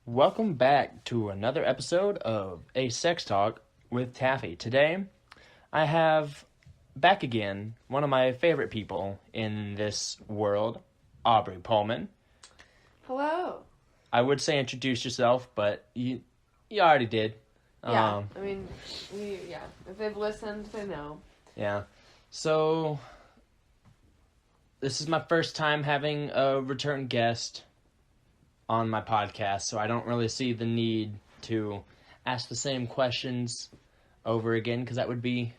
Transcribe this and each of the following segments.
Welcome back to another episode of a Sex Talk with Taffy. Today, I have back again one of my favorite people in this world, Aubrey Pullman. Hello. I would say introduce yourself, but you already did. Yeah, if they've listened, they know. Yeah. So, this is my first time having a return guest on my podcast, so I don't really see the need to ask the same questions over again, because that would be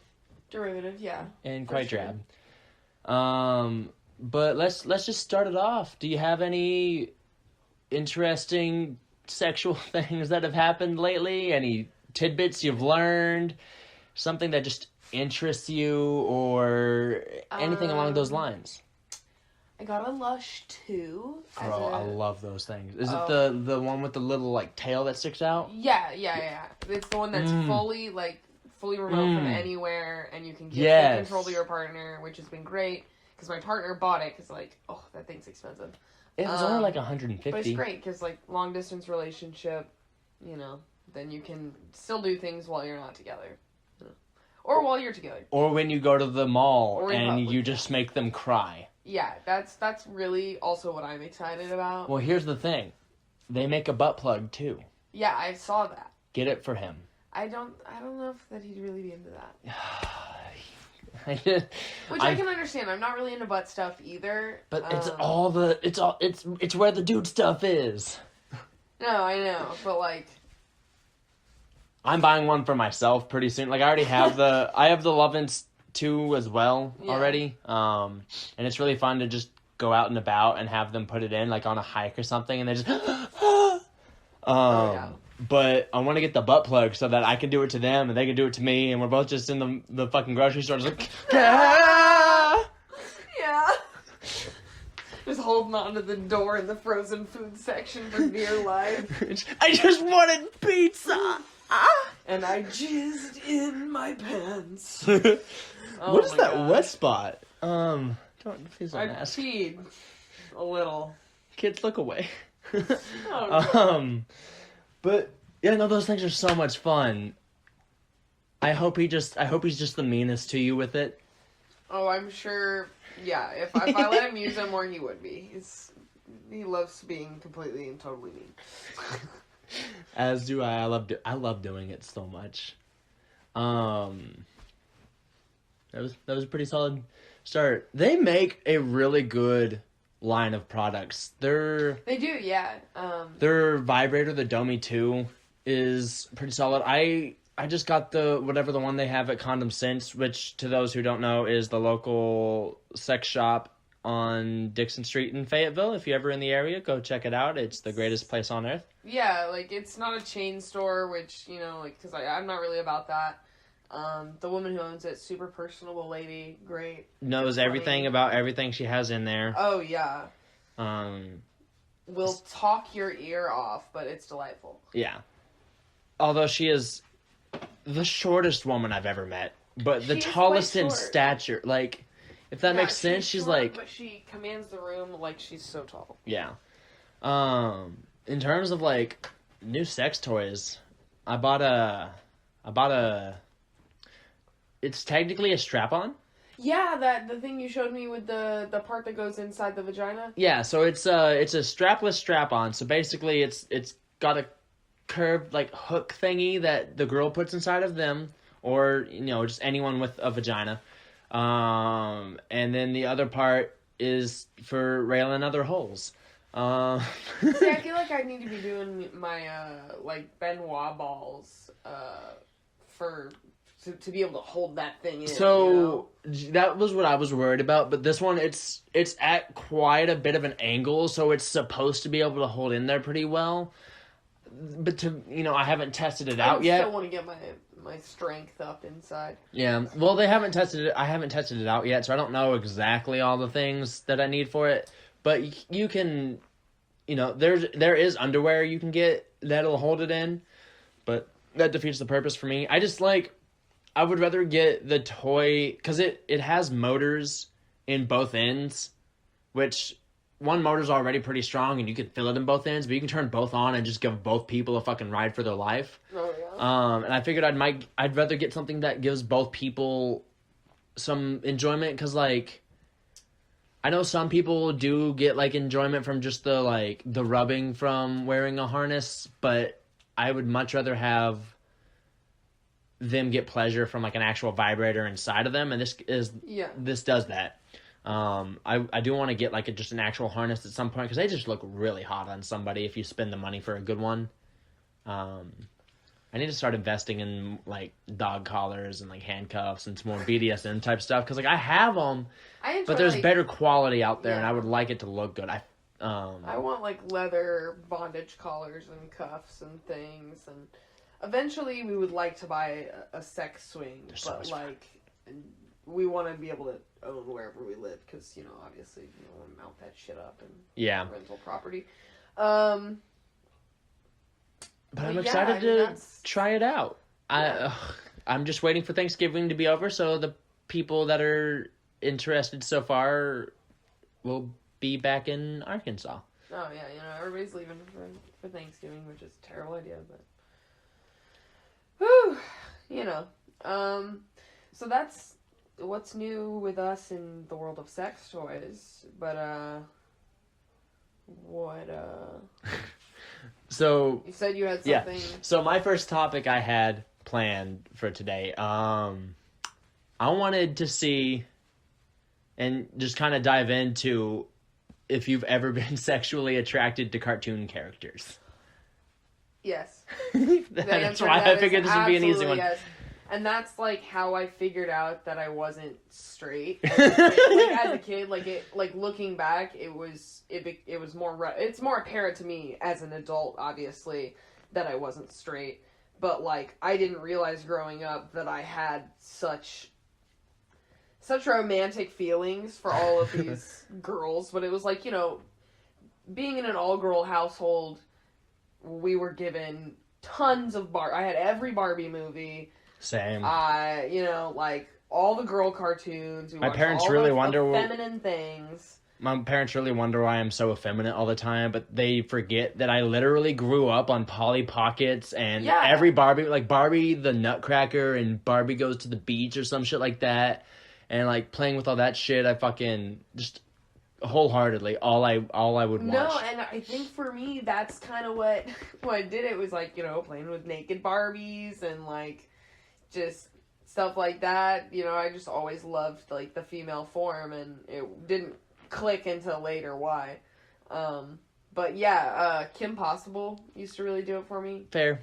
derivative, yeah, and quite drab. But let's just start it off. Do you have any interesting sexual things that have happened lately? Any tidbits you've learned? Something that just interests you, or anything along those lines? I got a Lush 2. Bro, I love those things. Is it the one with the little, like, tail that sticks out? Yeah. It's the one that's fully remote from anywhere, and you can give full control to your partner, which has been great, because my partner bought it, because, that thing's expensive. It was only, like, $150. But it's great, because, long-distance relationship, then you can still do things while you're not together. Or while you're together. Or when you go to the mall and you just make them cry. Yeah, that's really also what I'm excited about. Well, here's the thing. They make a butt plug, too. Yeah, I saw that. Get it for him. I don't know if that he'd really be into that. Which I can understand. I'm not really into butt stuff either. But it's where the dude stuff is. No, I know, but I'm buying one for myself pretty soon. I already have the Lovin's 2 as well already. And it's really fun to just go out and about and have them put it in, on a hike or something, and they just But I want to get the butt plug so that I can do it to them and they can do it to me, and we're both just in the fucking grocery store just yeah. Just holding on to the door in the frozen food section for dear life. I just wanted pizza. And I jizzed in my pants. What is that wet spot? Don't please don't I ask. peed a little. Kids, look away. Oh, But yeah, no, those things are so much fun. I hope he's just the meanest to you with it. Oh, I'm sure. Yeah, if I let him use them more, he would be. He loves being completely and totally mean. As do I. I love doing it so much. That was a pretty solid start. They make a really good line of products. They do, yeah. Their vibrator, the Domi 2, is pretty solid. I just got the one they have at Condom Sense, which, to those who don't know, is the local sex shop on Dixon Street in Fayetteville. If you're ever in the area, go check it out. It's the greatest place on earth. Yeah, it's not a chain store, which, because I'm not really about that. The woman who owns it, super personable lady, great. Knows everything about everything she has in there. Oh, yeah. Will talk your ear off, but it's delightful. Yeah. Although she is the shortest woman I've ever met, but the tallest in stature. If that makes sense, she's short, but she commands the room like she's so tall. Yeah. In terms of new sex toys, I bought a. It's technically a strap-on. Yeah, the thing you showed me with the part that goes inside the vagina. Yeah, so it's a strapless strap-on. So basically, it's got a curved hook thingy that the girl puts inside of them, or just anyone with a vagina. And then the other part is for railing other holes. See, I feel like I need to be doing my Benoit balls to be able to hold that thing in. So that was what I was worried about, but this one it's at quite a bit of an angle, so it's supposed to be able to hold in there pretty well. But I haven't tested it out yet. I still want to get my strength up inside. Yeah, well, they haven't tested it. I haven't tested it out yet, so I don't know exactly all the things that I need for it. But you can, there is underwear you can get that'll hold it in, but that defeats the purpose for me. I just I would rather get the toy because it has motors in both ends, which one motor's already pretty strong and you can feel it in both ends, but you can turn both on and just give both people a fucking ride for their life. Oh, yeah. And I figured I'd rather get something that gives both people some enjoyment, because, like, I know some people do get, like, enjoyment from just the rubbing from wearing a harness, but I would much rather have them get pleasure from, like, an actual vibrator inside of them, and this does that. I do want to get, like, just an actual harness at some point, because they just look really hot on somebody if you spend the money for a good one. I need to start investing in, like, dog collars and, like, handcuffs and some more BDSM type stuff, because, like, I have them, but there's better quality out there, and I would like it to look good. I want, like, leather bondage collars and cuffs and things, and eventually we would like to buy a sex swing, but, like, we want to be able to own wherever we live, because, you know, obviously you don't want to mount that shit up in rental property. But I'm excited to try it out. Yeah. I'm just waiting for Thanksgiving to be over, so the people that are interested so far will be back in Arkansas. Oh, yeah, you know, everybody's leaving for Thanksgiving, which is a terrible idea, but... Whew! You know. So that's what's new with us in the world of sex toys, but, So you said you had something. Yeah. So my first topic I had planned for today, I wanted to see and just kind of dive into if you've ever been sexually attracted to cartoon characters. Yes. That's why I figured this would be an easy one. Yes. And that's, like, how I figured out that I wasn't straight. As a kid, looking back, it was more, it's more apparent to me as an adult, obviously, that I wasn't straight. But, like, I didn't realize growing up that I had such romantic feelings for all of these girls. But it was like, you know, being in an all-girl household, we were given tons of I had every Barbie movie. Same. You know, like, all the girl cartoons. My parents really wonder feminine things. My parents really wonder why I'm so effeminate all the time, but they forget that I literally grew up on Polly Pockets and every Barbie, like Barbie the Nutcracker and Barbie Goes to the Beach or some shit like that, and, like, playing with all that shit. I fucking just wholeheartedly all I would watch. No, and I think for me that's kind of what did it, was, like, you know, playing with naked Barbies and, like, just stuff like that. You know, I just always loved, like, the female form, and it didn't click until later why. But yeah, Kim Possible used to really do it for me. Fair.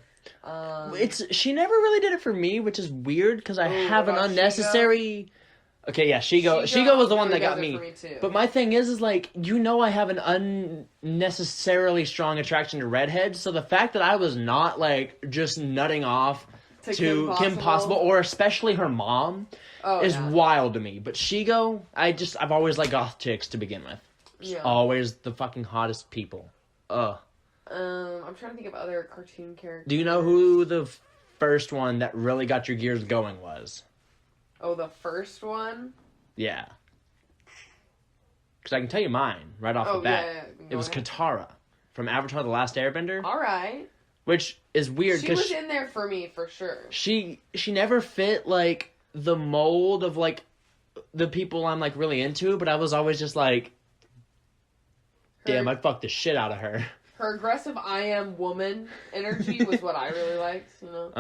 She never really did it for me, which is weird because I have an unnecessary. Shigo? Okay, yeah, Shigo was the one that got me. But my thing is like, you know, I have an unnecessarily strong attraction to redheads, so the fact that I was not, like, just nutting off to Kim Possible, or especially her mom, is wild to me. But Shigo, I've always liked goth chicks to begin with. Just always the fucking hottest people. I'm trying to think of other cartoon characters. Do you know who the first one that really got your gears going was? Oh, the first one? Yeah. Because I can tell you mine right off the bat. Yeah. It was Katara from Avatar: The Last Airbender. All right. Which is weird because she was in there for me for sure. She never fit, like, the mold of, like, the people I'm, like, really into, but I was always just like, damn, I'd fuck the shit out of her. Her aggressive I am woman energy was what I really liked, you know.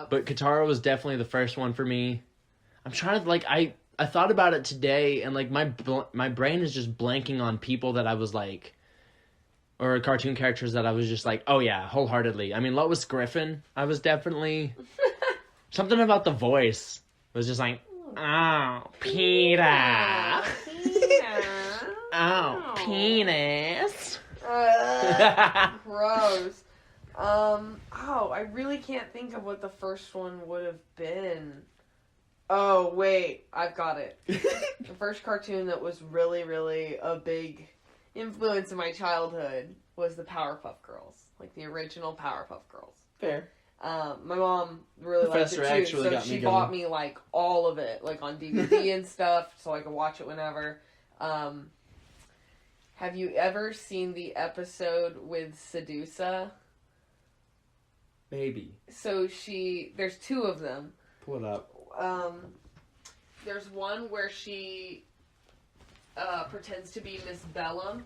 But Katara was definitely the first one for me. I'm trying to, like, I thought about it today, and, like, my brain is just blanking on people that I was like, or cartoon characters that I was just like, oh yeah, wholeheartedly. I mean, Lois Griffin, I was definitely... Something about the voice was just like, oh, Peter. Oh, penis. Gross. I really can't think of what the first one would have been. Oh, wait, I've got it. The first cartoon that was really, really a big influence in my childhood was the Powerpuff Girls, like the original Powerpuff Girls. Fair. My mom really liked it too, so she bought me, like, all of it, like, on DVD and stuff, so I could watch it whenever. Have you ever seen the episode with Sedusa? Maybe. So there's two of them. Pull it up. There's one where she pretends to be Miss Bellum.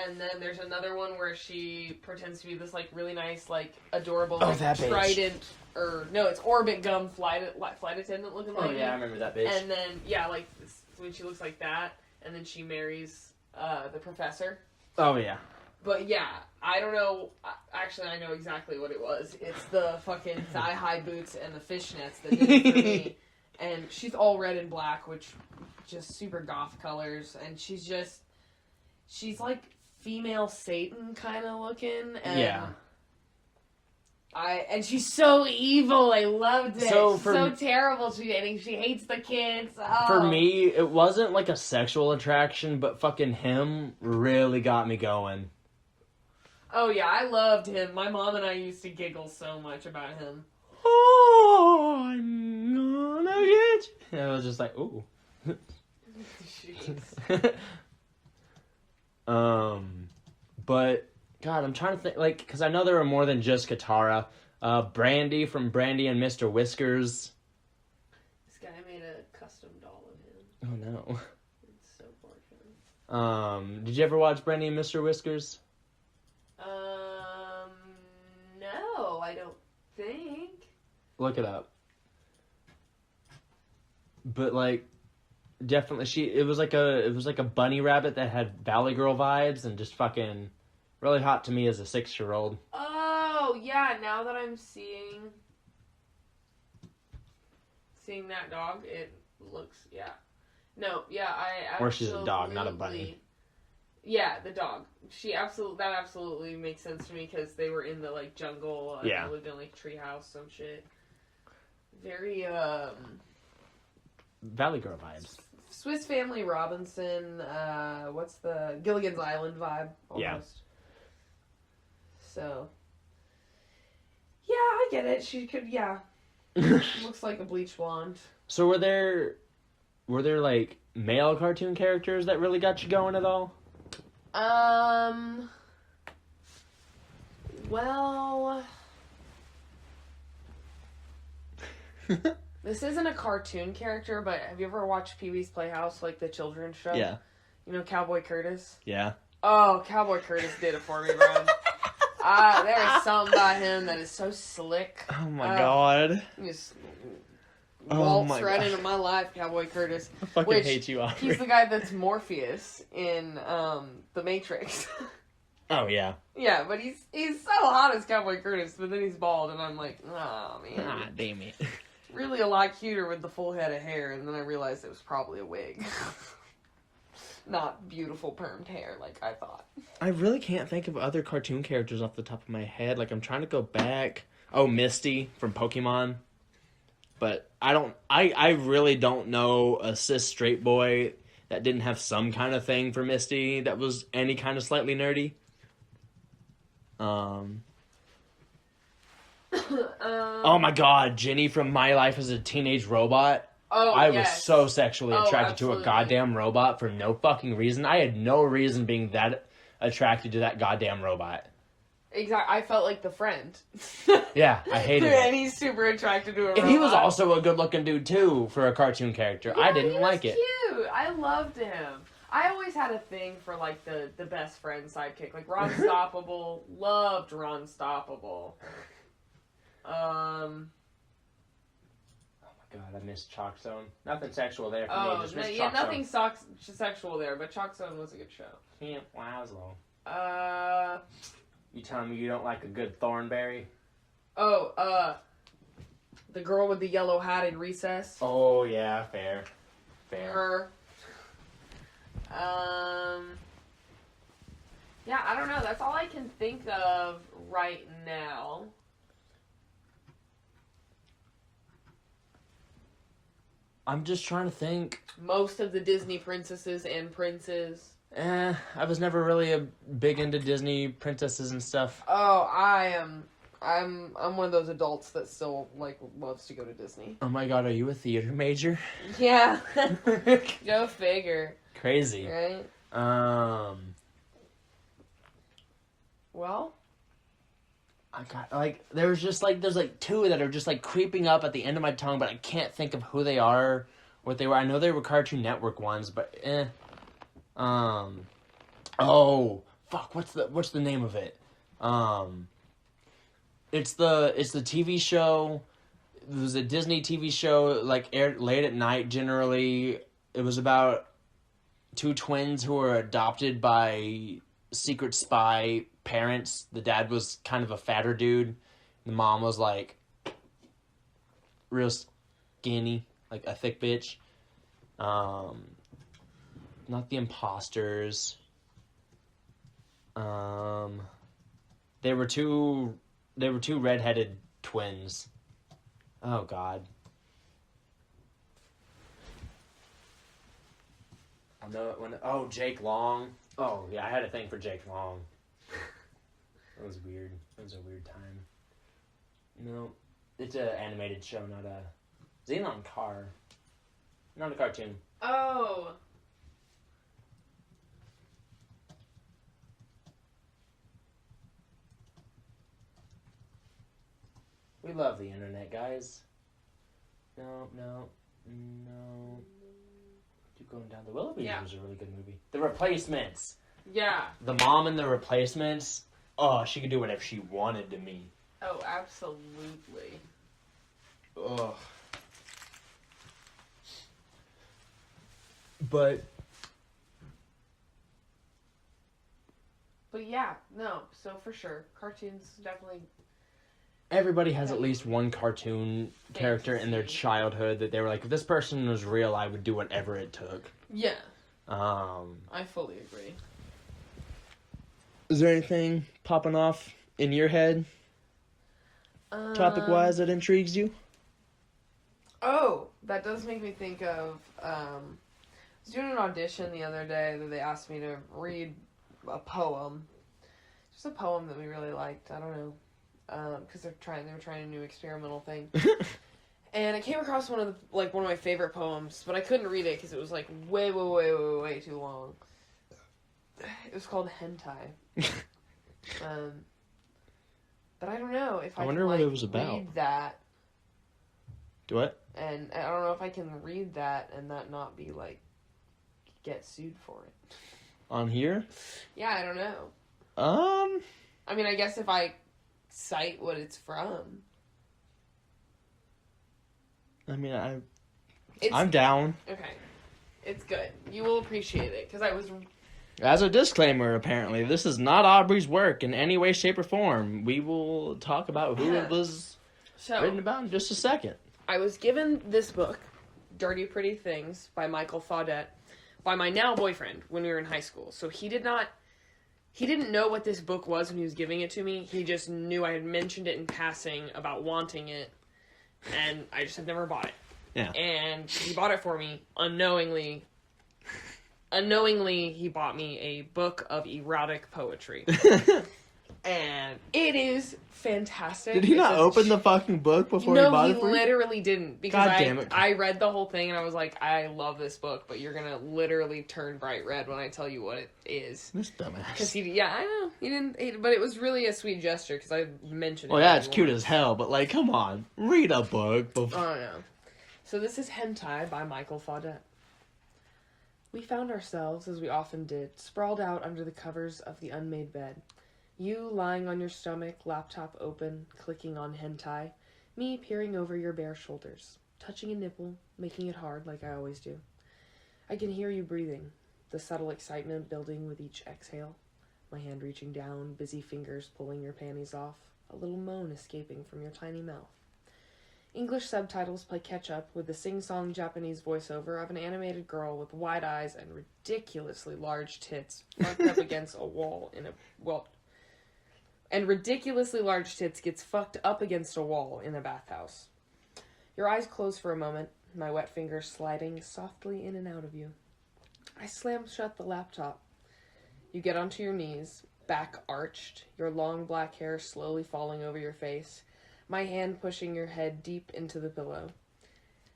And then there's another one where she pretends to be this, like, really nice, like, adorable, like, that bitch. Trident, or, no, it's Orbit Gum flight attendant looking Oh, lady. yeah, I remember that bitch. And then, yeah, like, when she looks like that, and then she marries the professor. Oh, yeah. But, yeah, I don't know, actually, I know exactly what it was. It's the fucking thigh-high boots and the fishnets that did it for me. And she's all red and black, which, just super goth colors, and she's like, female Satan kind of looking, and yeah. And she's so evil. I loved it. So terrible. She hates the kids. Oh. For me, it wasn't like a sexual attraction, but fucking him really got me going. Oh yeah, I loved him. My mom and I used to giggle so much about him. Oh, I'm gonna get you. And I was just like, ooh. But God, I'm trying to think, like, because I know there were more than just Katara. Brandy from Brandy and Mr. Whiskers. This guy made a custom doll of him. Oh no. It's so poor. Did you ever watch Brandy and Mr. Whiskers? No, I don't think. Look it up. But like, definitely, it was like a bunny rabbit that had Valley Girl vibes and just fucking really hot to me as a 6-year-old. Oh yeah, now that I'm seeing that dog, it looks No, yeah, I absolutely... Or she's a dog, not a bunny. Yeah, the dog. That absolutely makes sense to me because they were in the like jungle. And they lived in like treehouse, some shit. Very Valley Girl vibes. Swiss Family Robinson. What's the Gilligan's Island vibe? Almost. Yeah. So. Yeah, I get it. She could. Yeah. Looks like a bleach blonde. So were there like male cartoon characters that really got you going at all? Well, this isn't a cartoon character, but have you ever watched Pee-wee's Playhouse, like the children's show? Yeah. You know Cowboy Curtis? Yeah. Oh, Cowboy Curtis did it for me, bro. There is something about him that is so slick. Oh my god. Just waltz right into my life, Cowboy Curtis. I fucking hate you, Aubrey. He's the guy that's Morpheus in The Matrix. Oh yeah. Yeah, but he's so hot as Cowboy Curtis, but then he's bald, and I'm like, oh man. Ah, damn it. Really a lot cuter with the full head of hair, and then I realized it was probably a wig. Not beautiful permed hair like I thought. I really can't think of other cartoon characters off the top of my head. Like, I'm trying to go back. Oh, Misty from Pokemon. But I really don't know a cis straight boy that didn't have some kind of thing for Misty that was any kind of slightly nerdy. Oh my god, Jenny from My Life as a Teenage Robot. Oh, I was so sexually attracted to a absolutely. goddamn robot for no fucking reason. I had no reason being that attracted to that goddamn robot. Exactly. I felt like the friend. Yeah, I hated And it. he's super attracted to a robot. And he was also a good-looking dude, too, for a cartoon character. Yeah, I didn't like he it. was cute. I loved him. I always had a thing for, like, the best friend sidekick. Like, Ron Stoppable. Loved Ron Stoppable. God, I miss Chalk Zone. Nothing sexual there for me. Oh, Just no, miss yeah, Chalk nothing sexual there, but Chalk Zone was a good show. Camp Laszlo. Uh, You telling me you don't like a good Thornberry? the girl with the yellow hat in Recess. Oh, yeah, fair. Her. Yeah, I don't know. That's all I can think of right now. I'm just trying to think. Most of the Disney princesses and princes. I was never really big into Disney princesses and stuff. Oh, I'm one of those adults that still, like, loves to go to Disney. Oh my god, are you a theater major? Yeah. Go figure. Crazy. Right? Well, I got like there's like two that are just like creeping up at the end of my tongue, but I can't think of who they are, what they were. I know they were Cartoon Network ones, but Oh, fuck! What's the name of it? It's the TV show. It was a Disney TV show, like aired late at night. Generally, it was about two twins who were adopted by secret spy parents. The dad was kind of a fatter dude. The mom was like real skinny, like a thick bitch. Not the imposters. They were two redheaded twins. Oh God. I know it when. Oh, Jake Long. Oh yeah, I had a thing for Jake Long. That was weird. That was a weird time. No, it's an animated show, not a Xenon Car. Not a cartoon. oh. We love the internet, guys. No. Keep going down. The Willoughbys was a really good movie. The Replacements. Yeah. The mom in The Replacements. Oh, she could do whatever she wanted to me. Oh, absolutely. Ugh. But yeah, no. So for sure, cartoons definitely. everybody has at least one cartoon character in their childhood that they were like, if this person was real, I would do whatever it took. Yeah. I fully agree. Is there anything popping off in your head, topic-wise, that intrigues you? Oh, that does make me think of, I was doing an audition the other day that they asked me to read a poem. Just a poem that we really liked. I don't know. Because they were trying a new experimental thing. And I came across one of my favorite poems, but I couldn't read it because it was like way too long. It was called Hentai. But I don't know if I wonder can, what it was about. read that. Do what? And I don't know if I can read that and that not be get sued for it. On here? Yeah, I don't know. I mean, I guess if I cite what it's from. I mean, I'm down. Okay. It's good. You will appreciate it, because I was... As a disclaimer, apparently, this is not Aubrey's work in any way, shape, or form. We will talk about who it was written about in just a second. I was given this book, Dirty Pretty Things, by Michael Faudet, by my now boyfriend when we were in high school. So he didn't know what this book was when he was giving it to me. He just knew I had mentioned it in passing about wanting it, and I just had never bought it. Yeah. And he bought it for me unknowingly. Unknowingly, he bought me a book of erotic poetry. And it is fantastic. Did he not open the fucking book before he bought it for you? No, he literally didn't. Because God damn it. I read the whole thing and I was like, I love this book, but you're gonna literally turn bright red when I tell you what it is. This dumbass. Because I know. He didn't, but it was really a sweet gesture because I mentioned it. Well, yeah, it's cute as hell, but like, come on. Read a book before. Oh, no. So this is Hentai by Michael Faudet. We found ourselves, as we often did, sprawled out under the covers of the unmade bed. You lying on your stomach, laptop open, clicking on hentai. Me peering over your bare shoulders, touching a nipple, making it hard like I always do. I can hear you breathing, the subtle excitement building with each exhale. My hand reaching down, busy fingers pulling your panties off, a little moan escaping from your tiny mouth. English subtitles play catch-up with the sing-song Japanese voiceover of an animated girl with wide eyes and ridiculously large tits fucked up against a wall and ridiculously large tits gets fucked up against a wall in a bathhouse. Your eyes close for a moment, my wet fingers sliding softly in and out of you. I slam shut the laptop. You get onto your knees, back arched, your long black hair slowly falling over your face, my hand pushing your head deep into the pillow.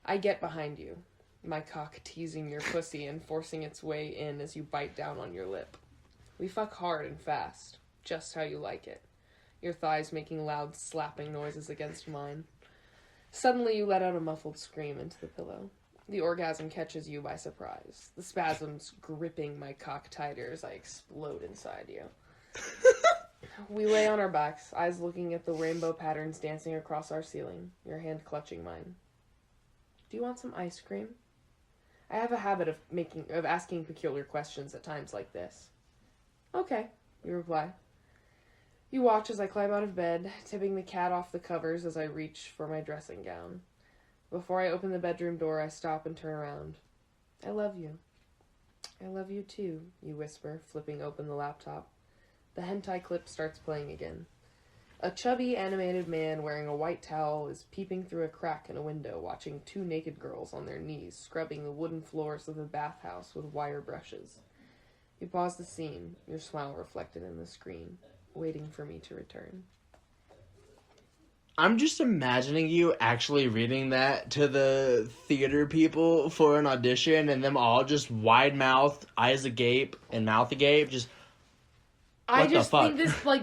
I get behind you. My cock teasing your pussy and forcing its way in as you bite down on your lip. We fuck hard and fast, just how you like it. Your thighs making loud slapping noises against mine. Suddenly you let out a muffled scream into the pillow. The orgasm catches you by surprise, the spasms gripping my cock tighter as I explode inside you. We lay on our backs, eyes looking at the rainbow patterns dancing across our ceiling, your hand clutching mine. Do you want some ice cream? I have a habit of asking peculiar questions at times like this. Okay, you reply. You watch as I climb out of bed, tipping the cat off the covers as I reach for my dressing gown. Before I open the bedroom door, I stop and turn around. I love you. I love you too, you whisper, flipping open the laptop. The hentai clip starts playing again. A chubby, animated man wearing a white towel is peeping through a crack in a window, watching two naked girls on their knees, scrubbing the wooden floors of a bathhouse with wire brushes. You pause the scene, your smile reflected in the screen, waiting for me to return. I'm just imagining you actually reading that to the theater people for an audition, and them all just wide-mouthed, eyes agape, and mouth agape, just... I just think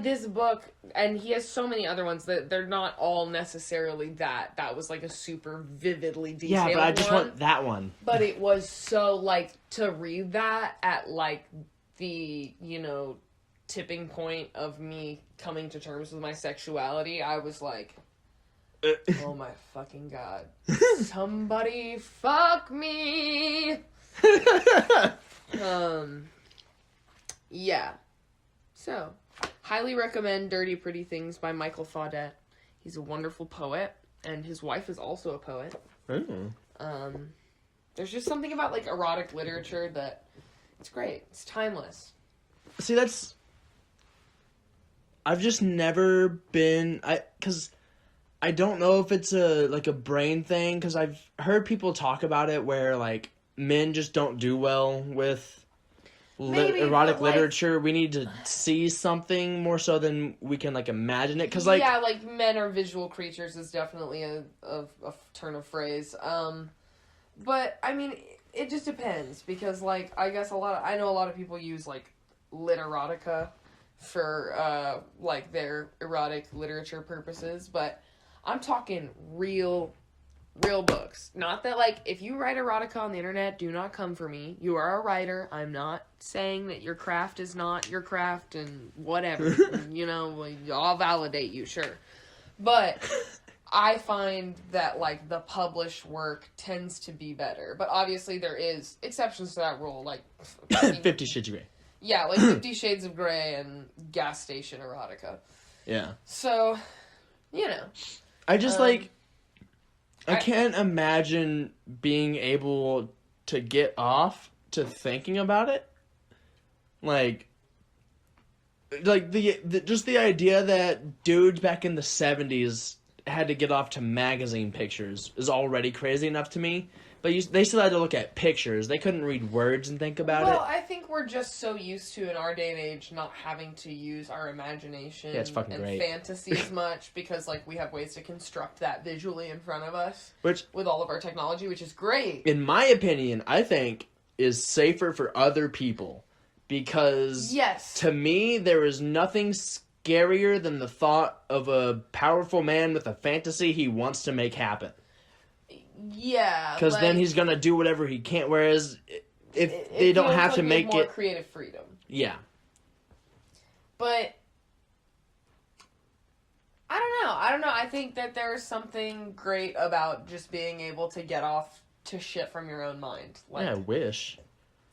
this book, and he has so many other ones that they're not all necessarily that. That was like a super vividly detailed one. Yeah, but I just want that one. But it was so, like, to read that at, like, the, tipping point of me coming to terms with my sexuality, I was like, oh my fucking god. Somebody fuck me! Yeah. So, highly recommend Dirty Pretty Things by Michael Faudet. He's a wonderful poet, and his wife is also a poet. Mm. There's just something about, like, erotic literature that it's great. It's timeless. See, I've just never been... Because I don't know if it's a brain thing, because I've heard people talk about it where, like, men just don't do well with... erotic literature. We need to see something more so than we can imagine it, because men are visual creatures is definitely a turn of phrase, but I mean it just depends, because I guess I know a lot of people use literotica for their erotic literature purposes, but I'm talking real books. Not that, if you write erotica on the internet, do not come for me. You are a writer. I'm not saying that your craft is not your craft and whatever. I'll validate you, sure. But I find that, the published work tends to be better. But obviously there is exceptions to that rule, 50 Shades of Grey. Yeah, 50 Shades of Grey and gas station erotica. Yeah. So, I just, I can't imagine being able to get off to thinking about it. Just the idea that dudes back in the 70s had to get off to magazine pictures is already crazy enough to me. But they still had to look at pictures. They couldn't read words and think about it. Well, I think we're just so used to, in our day and age, not having to use our imagination it's fucking and great. fantasy as much, because we have ways to construct that visually in front of us with all of our technology, which is great. In my opinion, I think is safer for other people, because to me there is nothing scarier than the thought of a powerful man with a fantasy he wants to make happen. Yeah, because then he's gonna do whatever he can. Whereas if they don't have to make more it creative freedom. Yeah, but I don't know. I think that there's something great about just being able to get off to shit from your own mind. I wish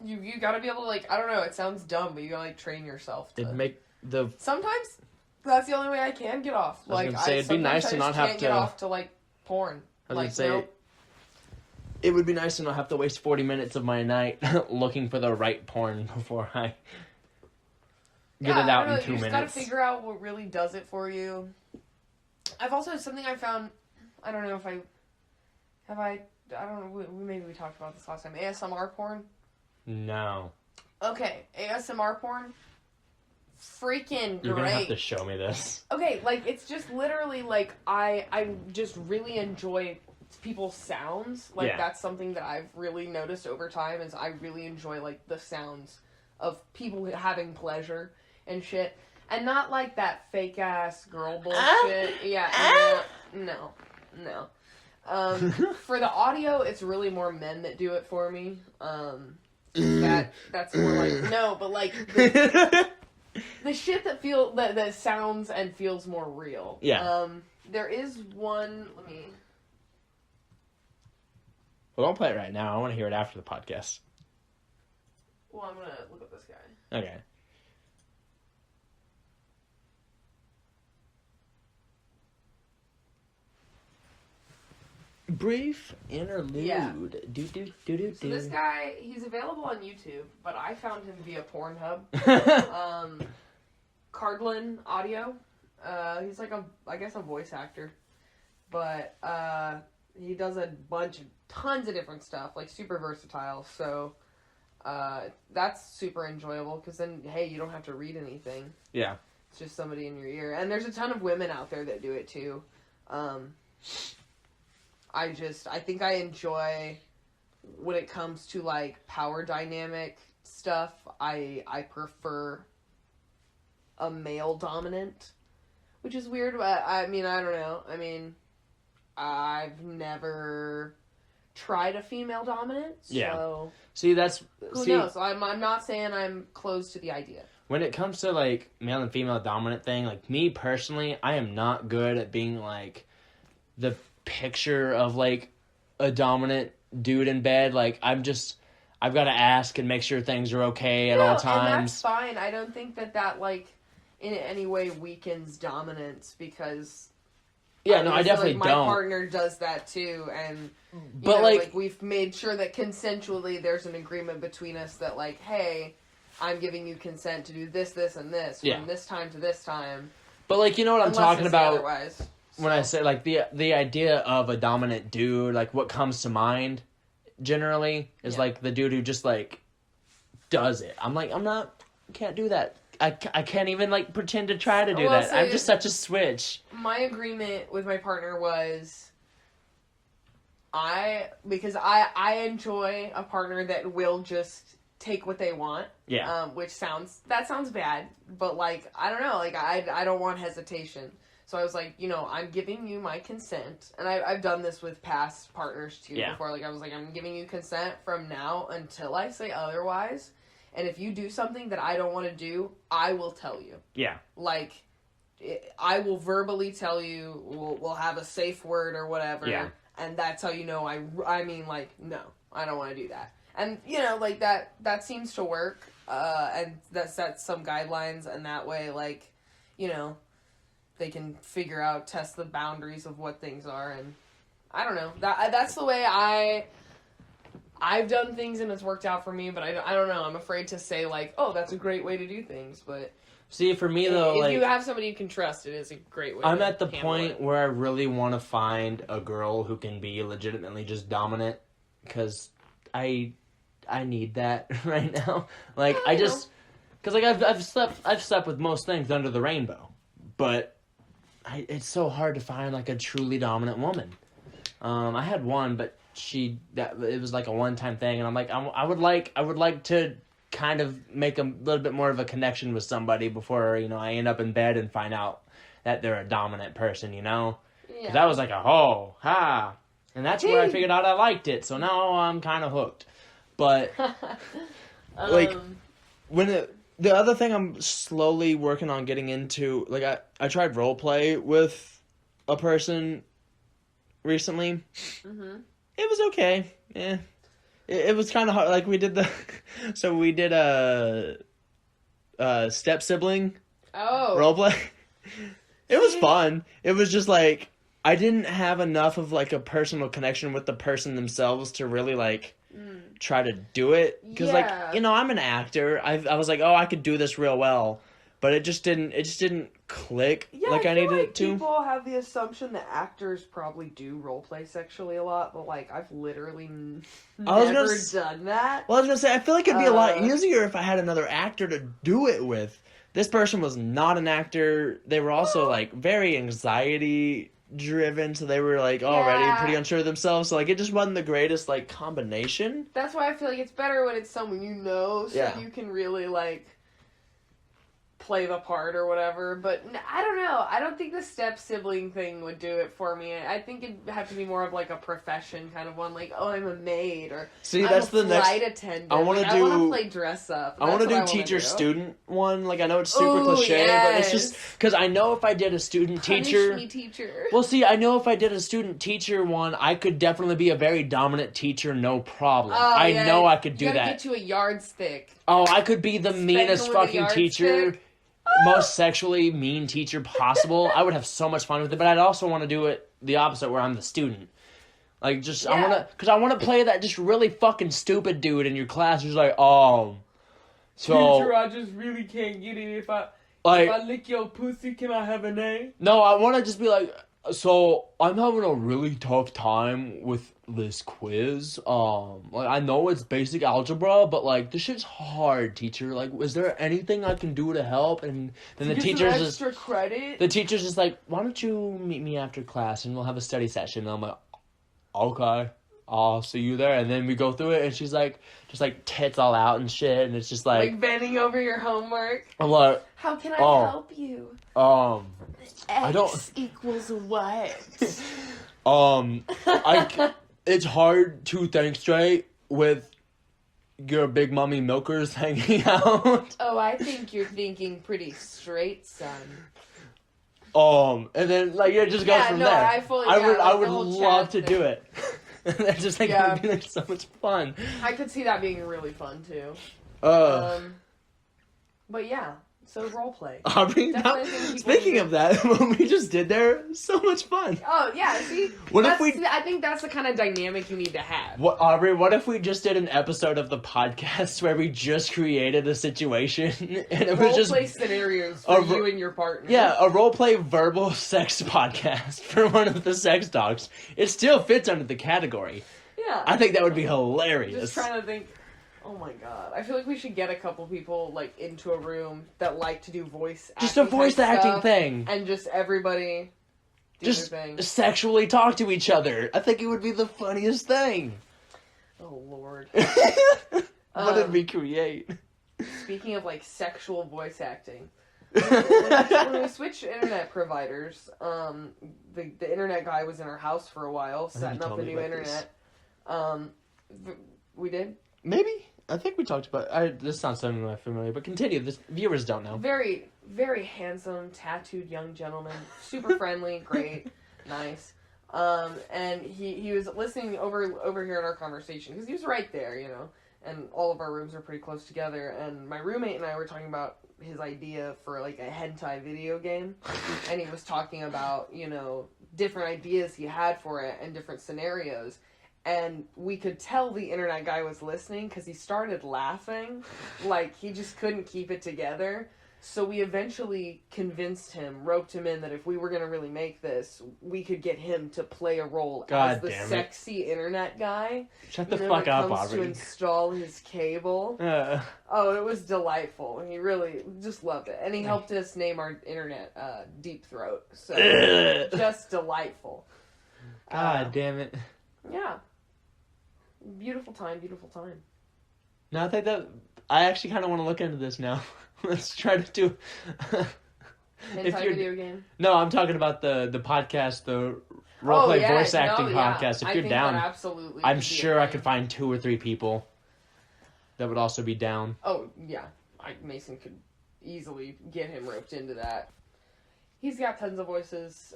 you gotta be able to I don't know. It sounds dumb, but you gotta train yourself to. It'd make the sometimes that's the only way I can get off. I was gonna say it'd be nice to not have to get off to porn. I was gonna say. It would be nice to not have to waste 40 minutes of my night looking for the right porn before I get it out in 2 minutes. You just gotta figure out what really does it for you. I've also, something I found, I don't know if I don't know, maybe we talked about this last time. ASMR porn? No. Okay, ASMR porn? Freaking great. You're gonna have to show me this. Okay, it's just literally, I just really enjoy people's sounds. Like, that's something that I've really noticed over time, is I really enjoy, like, the sounds of people having pleasure and shit. And not, like, that fake-ass girl bullshit. No. For the audio, it's really more men that do it for me. That's more like... No, but, like... The shit that sounds and feels more real. Yeah. There is one... Let me... Well, don't play it right now. I want to hear it after the podcast. Well, I'm gonna look up this guy. Okay. Brief interlude. Yeah. Do. So this guy, he's available on YouTube, but I found him via Pornhub. Cardlin Audio. He's like I guess a voice actor. But he does tons of different stuff, like super versatile. So that's super enjoyable, because then, hey, you don't have to read anything. Yeah. It's just somebody in your ear. And there's a ton of women out there that do it too. I think I enjoy, when it comes to, like, power dynamic stuff, I prefer a male dominant, which is weird, but I mean, I don't know. I mean, I've never tried a female dominant, so... Yeah. See, who knows? I'm not saying I'm closed to the idea. When it comes to, like, male and female dominant thing, like, me personally, I am not good at being, like, the picture of, like, a dominant dude in bed. Like, I've got to ask and make sure things are okay at all times. And that's fine. I don't think that, like, in any way weakens dominance, because... Yeah, no, I definitely like, don't. My partner does that too, and but like we've made sure that consensually there's an agreement between us that, like, hey, I'm giving you consent to do this, this, and this from this time to this time. But, like, you know what I'm talking about otherwise, when I say, like, the idea of a dominant dude, like, what comes to mind generally is like the dude who just, like, does it. I'm like, can't do that. I can't even, like, pretend to try to do that. I'm just such a switch. My agreement with my partner was, because I enjoy a partner that will just take what they want. Yeah. Which sounds bad, but, like, I don't know, like, I don't want hesitation. So I was like, I'm giving you my consent, and I've done this with past partners too before. Like, I was like, I'm giving you consent from now until I say otherwise. And if you do something that I don't want to do, I will tell you. Yeah. Like, I will verbally tell you, we'll have a safe word or whatever. Yeah. And that's how you know I mean, like, no, I don't want to do that. And, like, that seems to work. And that sets some guidelines, and that way, like, they can test the boundaries of what things are. And I don't know. That's the way I've done things, and it's worked out for me, but I don't know. I'm afraid to say, like, oh, that's a great way to do things, but... See, for me, though, if you have somebody you can trust, it is a great way I'm at the point where I really want to find a girl who can be legitimately just dominant, because I need that right now. Like, because, like, I've slept with most things under the rainbow, but it's so hard to find, like, a truly dominant woman. I had one, but it was like a one-time thing, and I'm like, I would like to kind of make a little bit more of a connection with somebody before, I end up in bed and find out that they're a dominant person, Yeah. That was like and that's where I figured out I liked it, so now I'm kind of hooked. But, like, when the other thing I'm slowly working on getting into, like, I tried roleplay with a person recently. Mm-hmm. It was okay. Yeah. It was kind of hard. Like, we did a step sibling roleplay. It was fun. It was just, like, I didn't have enough of, like, a personal connection with the person themselves to really, like, try to do it. Because, like, I'm an actor. I was like, oh, I could do this real well. But it just didn't click like I needed it to. People have the assumption that actors probably do roleplay sexually a lot, but, like, I've literally never done that. Well, I was gonna say, I feel like it'd be a lot easier if I had another actor to do it with. This person was not an actor. They were also, like, very anxiety driven, so they were like already pretty unsure of themselves. So like it just wasn't the greatest like combination. That's why I feel like it's better when it's someone you know, so you can really like play the part or whatever. But I don't know. I don't think the step sibling thing would do it for me. I think it'd have to be more of like a profession kind of one, like, oh, I'm a maid, or I'm a flight attendant. I want to play dress up. I want to do teacher student one. Like I know it's super cliche, but it's just because I know if I did a student teacher. Punish me, teacher. Well, see, I know if I did a student teacher one, I could definitely be a very dominant teacher, no problem. I know I could do that. Get you a yardstick. Oh, I could be the meanest fucking teacher. Most sexually mean teacher possible. I would have so much fun with it, but I'd also want to do it the opposite, where I'm the student. Like, just, I want to play that just really fucking stupid dude in your class who's like, so... Teacher, I just really can't get it. If I lick your pussy, can I have an A? No, I want to just be like, so, I'm having a really tough time with this quiz. Like, I know it's basic algebra, but, like, this shit's hard, teacher. Like, is there anything I can do to help? And then the teacher's just... extra credit? The teacher's just like, why don't you meet me after class and we'll have a study session? And I'm like, okay, I'll see you there. And then we go through it, and she's like, just like tits all out and shit, and it's just like bending over your homework. I'm like, how can I help you? I don't. X equals what? It's hard to think straight with your big mommy milkers hanging out. Oh, I think you're thinking pretty straight, son. And then like it just goes from there. I would love to do it. That just like would be like so much fun. I could see that being really fun too. But yeah, so role play. Aubrey, speaking of that, what we just did there, so much fun. Oh yeah, see, I think that's the kind of dynamic you need to have. Aubrey, what if we just did an episode of the podcast where we just created a situation and it was just role play scenarios for you and your partner? Yeah, a role play verbal sex podcast for one of the sex talks. It still fits under the category. Yeah, I think that would be hilarious. Just trying to think. Oh my god. I feel like we should get a couple people, like, into a room that like to do voice acting. Just a voice acting thing. And just everybody do just their thing. Sexually talk to each other. I think it would be the funniest thing. Oh, Lord. What did we create? Speaking of, like, sexual voice acting. When we switched internet providers, the internet guy was in our house for a while, setting up the new internet. We did? Maybe. I think we talked about... this sounds familiar, but continue. The viewers don't know. Very, very handsome, tattooed young gentleman. Super friendly, great, nice. And he was listening over here at our conversation, because he was right there, you know, and all of our rooms are pretty close together, and my roommate and I were talking about his idea for, like, a hentai video game, and he was talking about, you know, different ideas he had for it, and different scenarios. And we could tell the internet guy was listening because he started laughing. Like, he just couldn't keep it together. So we eventually roped him in that if we were going to really make this, we could get him to play a role as the sexy internet guy. Shut the fuck up, Aubrey. To install his cable. Oh, it was delightful. He really just loved it. And he helped us name our internet Deep Throat. So, just delightful. God damn it. Yeah. Beautiful time, beautiful time. No, I actually kind of want to look into this now. Let's try to do... video game? No, I'm talking about the podcast, the roleplay voice acting podcast. If you're down, absolutely I'm sure I could find 2 or 3 people that would also be down. Oh, yeah. Mason could easily get him roped into that. He's got tons of voices,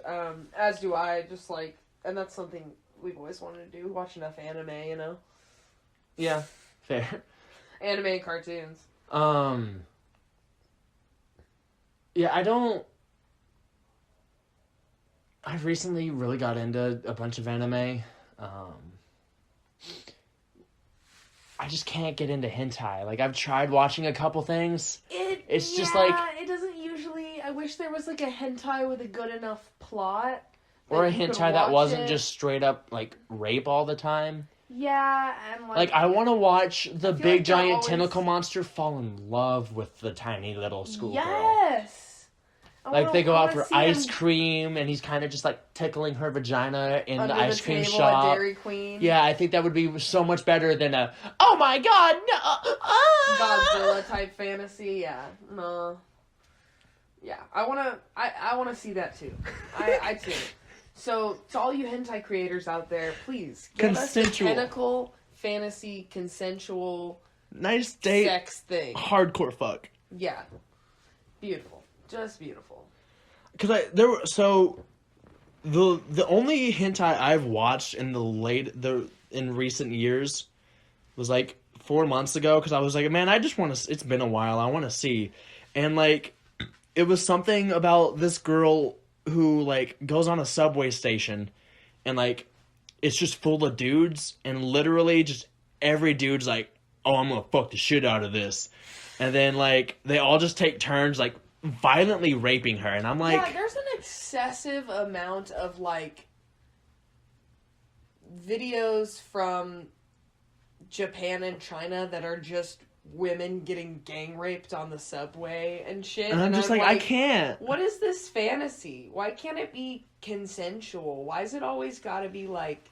as do I, just like... And that's something... we've always wanted to do, watch enough anime, you know? Yeah, fair. Anime and cartoons. Yeah, I've recently really got into a bunch of anime. I just can't get into hentai. Like, I've tried watching a couple things. It's just like... it doesn't usually... I wish there was, like, a hentai with a good enough plot. Or a hentai that wasn't just straight up, like, rape all the time. Yeah, and like... I want to watch the big giant tentacle monster fall in love with the tiny little schoolgirl. Yes! Like, they go out for ice cream, and he's kind of just, like, tickling her vagina in the ice cream shop. At Dairy Queen. Yeah, I think that would be so much better than a, oh my god, no! Godzilla-type fantasy, yeah. No. Yeah, I wanna see that, too. I too. So, to all you hentai creators out there, please, give us a tentacle, fantasy, consensual, nice date, sex thing. Hardcore fuck. Yeah. Beautiful. Just beautiful. Because the only hentai I've watched in in recent years was like 4 months ago, because I was like, man, I just want to, it's been a while, I want to see. And like, it was something about this girl who like goes on a subway station, and like, it's just full of dudes, and literally just every dude's like, oh, I'm gonna fuck the shit out of this. And then like, they all just take turns like violently raping her, and I'm like, yeah, there's an excessive amount of like videos from Japan and China that are just women getting gang raped on the subway and shit. And I'm just like, I can't. What is this fantasy? Why can't it be consensual? Why is it always gotta be like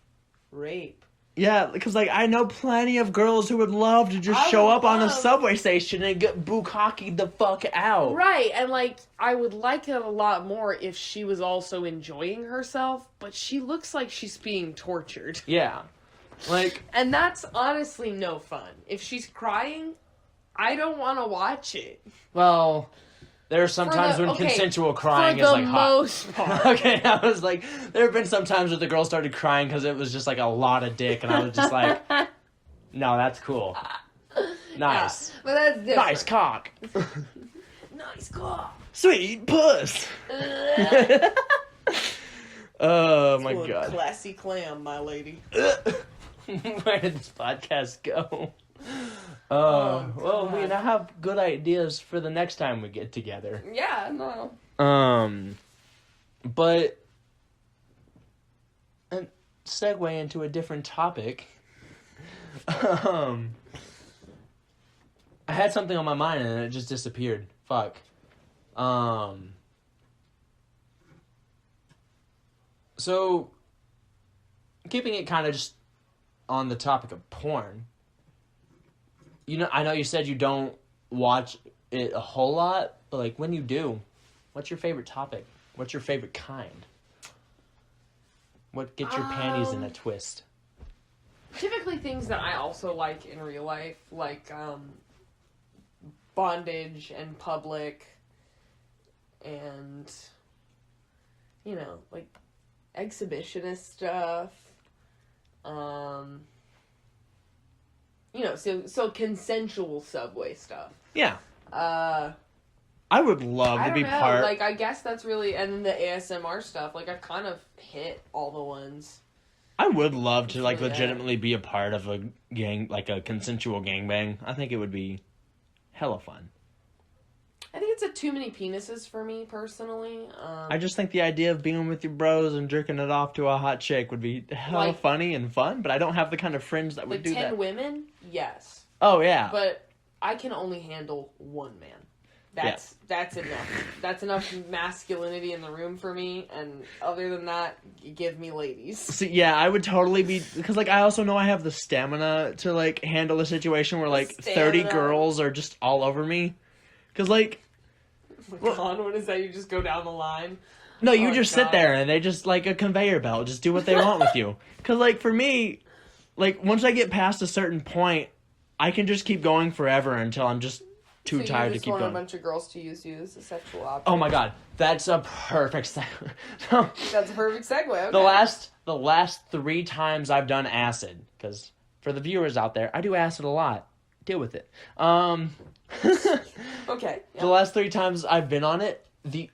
rape? Yeah, because, like, I know plenty of girls who would love to just show up on a subway station and get bukkakied the fuck out. Right, and, like, I would like it a lot more if she was also enjoying herself, but she looks like she's being tortured. Yeah. Like... And that's honestly no fun. If she's crying, I don't want to watch it. Well... There are some times when consensual crying is, like, hot. For the most part. Okay, I was like... There have been some times where the girl started crying because it was just, like, a lot of dick, and I was just like... No, that's cool. Nice. Yeah, but that's different. Nice cock. Nice cock. Sweet puss. Oh, my God. Classy clam, my lady. Where did this podcast go? Well, we now have good ideas for the next time we get together. Yeah, no. But and segue into a different topic. I had something on my mind and it just disappeared. Fuck. So keeping it kind of just on the topic of porn. You know, I know you said you don't watch it a whole lot, but like when you do, what's your favorite topic? What's your favorite kind? What gets your panties in a twist? Typically things that I also like in real life, like bondage and public, and you know, like exhibitionist stuff. You know, so consensual subway stuff. Yeah. I would love to be part. Like, I guess that's really, and then the ASMR stuff. Like, I've kind of hit all the ones. I would love to like legitimately be a part of a gang, like a consensual gangbang. I think it would be hella fun. I think it's too many penises for me personally. I just think the idea of being with your bros and jerking it off to a hot chick would be hella funny and fun. But I don't have the kind of friends that would do 10 that. women, yes. Oh yeah. But I can only handle one man. That's enough. That's enough masculinity in the room for me. And other than that, give me ladies. See, yeah, I would totally be, because like I also know I have the stamina to like handle a situation where like 30 girls are just all over me. Because like, oh my God, what is that? You just go down the line? No, you just sit there and they just like a conveyor belt, just do what they want with you. Because like for me, like once I get past a certain point, I can just keep going forever until I'm just too tired to keep going. You just want a bunch of girls to use you as a sexual object. Oh my God, that's a perfect segue. That's a perfect segue. Okay. The last 3 times I've done acid, because for the viewers out there, I do acid a lot. Deal with it. Okay. Yeah. The last 3 times I've been on it, the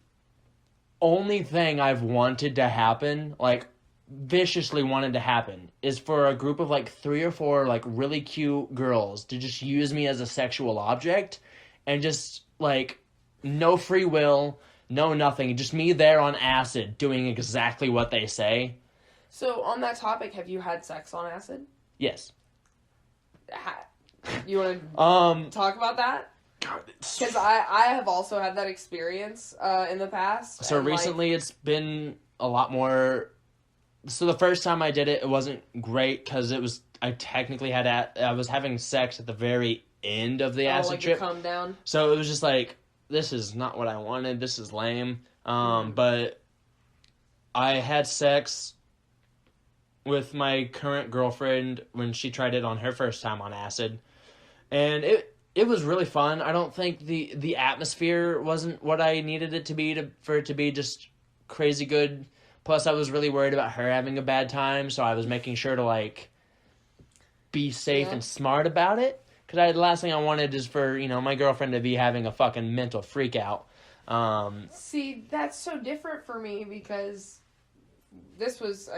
only thing I've wanted to happen, like viciously wanted to happen, is for a group of like 3 or 4 like really cute girls to just use me as a sexual object, and just like no free will, no nothing, just me there on acid doing exactly what they say. So on that topic, have you had sex on acid? Yes. You want to talk about that? Because I have also had that experience in the past. So recently it's been a lot more. So the first time I did it, it wasn't great because I technically I was having sex at the very end of the acid trip. Come down. So it was just like, this is not what I wanted. This is lame. But I had sex with my current girlfriend when she tried it on her first time on acid, and it was really fun. I don't think the atmosphere wasn't what I needed it to be for it to be just crazy good. Plus, I was really worried about her having a bad time, so I was making sure to, like, be safe and smart about it. Because the last thing I wanted is for, my girlfriend to be having a fucking mental freak out. See, that's so different for me because this was,